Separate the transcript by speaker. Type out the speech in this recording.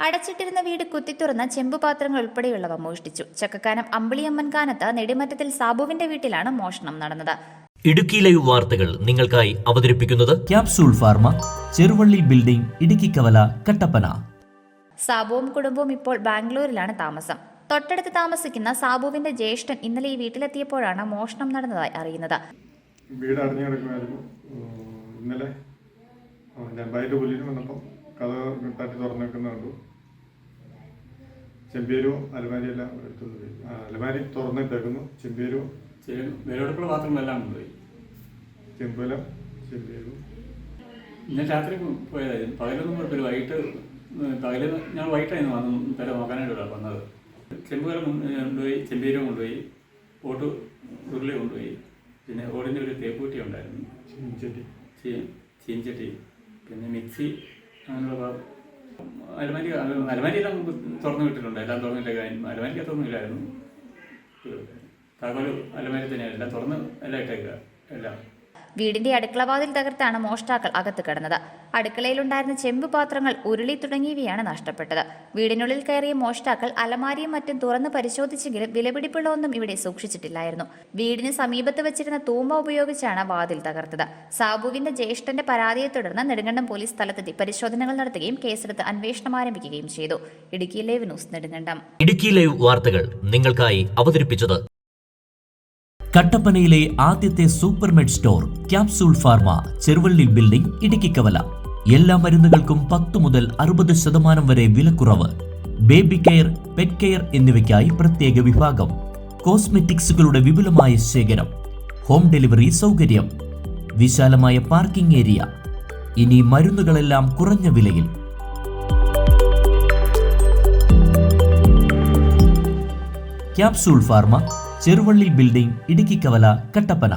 Speaker 1: അടച്ചിട്ടിരുന്ന വീട് കുത്തിത്തുറന്ന് ചെമ്പുപാത്രങ്ങൾ ഉൾപ്പെടെയുള്ളവ മോഷ്ടിച്ചു. ചക്കക്കാനം അമ്പിളിയമ്മൻകാനത്ത് നെടിമറ്റത്തിൽ സാബുവിന്റെ വീട്ടിലാണ് മോഷണം നടന്നത്.
Speaker 2: ഇടുക്കി ലൈവ് വാർത്തകൾ നിങ്ങൾക്കായി അവതരിപ്പിക്കുന്നത്
Speaker 3: capsule pharma, Cheruvally building, Idukki കവല, കട്ടപ്പന.
Speaker 1: സാബുവും കുടുംബവും ഇപ്പോൾ ബാംഗ്ലൂരിലാണ് താമസം. തൊട്ടടുത്ത് താമസിക്കുന്ന സാബുവിന്റെ ജ്യേഷ്ഠൻ ഇന്നലെ ഈ വീട്ടിലെത്തിയപ്പോഴാണ് മോഷണം നടന്നതായി അറിയുന്നത്.
Speaker 4: വീട് അടഞ്ഞു കിടക്കുമായിരുന്നു. ഇന്നലെ ഞാൻ ബൈൻ്റെ ഉള്ളിൽ വന്നപ്പോൾ കഥ തട്ടി തുറന്നു വെക്കുന്ന കണ്ടു. ചെമ്പേരും അലമാരിയെല്ലാം എടുത്തുകൊണ്ട് പോയി. അലമാരി തുറന്നിട്ടേക്കുന്നു. ചെമ്പേരും
Speaker 5: വിലപിടിപ്പുള്ള പാത്രങ്ങളെല്ലാം കൊണ്ടുപോയി.
Speaker 4: ചെമ്പലം ചെമ്പേരും
Speaker 5: ഇന്നലെ രാത്രി പോയതായിരുന്നു. പകലൊന്നും കുഴപ്പമില്ല. പകല് ഞങ്ങൾ വൈകിട്ടായിരുന്നു പേരെ നോക്കാനായിട്ട് വന്നത്. ചെമ്പുകലം കൊണ്ടുപോയി, ചെമ്പേരും കൊണ്ടുപോയി, ഓട്ട് ഉരുളി കൊണ്ടുപോയി. പിന്നെ ഓടിൻ്റെ ഒരു തേപ്പൂട്ടി ഉണ്ടായിരുന്നു, ചീൻചട്ടി, പിന്നെ മിക്സി, അങ്ങനെയുള്ള അലമാരിയെല്ലാം തുറന്നു വിട്ടിട്ടുണ്ട്. എല്ലാം തുറന്നിട്ടേക്ക് അലമാരിക്കകത്തൊന്നും ഇല്ലായിരുന്നു. താക്കോല് അലമാരി തന്നെയാണ്, എല്ലാം തുറന്ന് എല്ലാം ഇട്ടേക്കുക എല്ലാം.
Speaker 1: വീടിന്റെ അടുക്കളവാതിൽ തകർത്താണ് മോഷ്ടാക്കൾ അകത്ത് കടന്നത്. അടുക്കളയിലുണ്ടായിരുന്ന ചെമ്പ് പാത്രങ്ങൾ, ഉരുളി തുടങ്ങിയവയാണ് നഷ്ടപ്പെട്ടത്. വീടിനുള്ളിൽ കയറിയ മോഷ്ടാക്കൾ അലമാരിയും മറ്റും തുറന്ന് പരിശോധിച്ചെങ്കിലും വിലപിടിപ്പുള്ള ഒന്നും ഇവിടെ സൂക്ഷിച്ചിട്ടില്ലായിരുന്നു. വീടിന് സമീപത്ത് വെച്ചിരുന്ന തൂമ്പ ഉപയോഗിച്ചാണ് വാതിൽ തകർത്തത്. സാബുവിന്റെ ജ്യേഷ്ഠന്റെ പരാതിയെ തുടർന്ന് നെടുങ്കണ്ടം പോലീസ് സ്ഥലത്തെത്തി പരിശോധനകൾ നടത്തുകയും കേസെടുത്ത് അന്വേഷണം ആരംഭിക്കുകയും ചെയ്തു. Idukki live news, Nedumkandam.
Speaker 2: Idukki live വാർത്തകൾ നിങ്ങൾക്കായി അവതരിപ്പിച്ചത്
Speaker 3: കട്ടപ്പനയിലെ ആദ്യത്തെ supermed store capsule pharma, Cheruvally building, Idukki കവല. എല്ലാ മരുന്നുകൾക്കും 10 മുതൽ 60% വരെ വിലക്കുറവ്. ബേബി കെയർ, പെറ്റ് കെയർ എന്നിവയ്ക്കായി പ്രത്യേക വിഭാഗം. കോസ്മെറ്റിക്സുകളുടെ വിപുലമായ ശേഖരം. ഹോം ഡെലിവറി സൗകര്യം. വിശാലമായ പാർക്കിംഗ് ഏരിയ. ഇനി മരുന്നുകളെല്ലാം കുറഞ്ഞ വിലയിൽ. Capsule pharma, Cheruvally building, Idukki കവല, കട്ടപ്പന.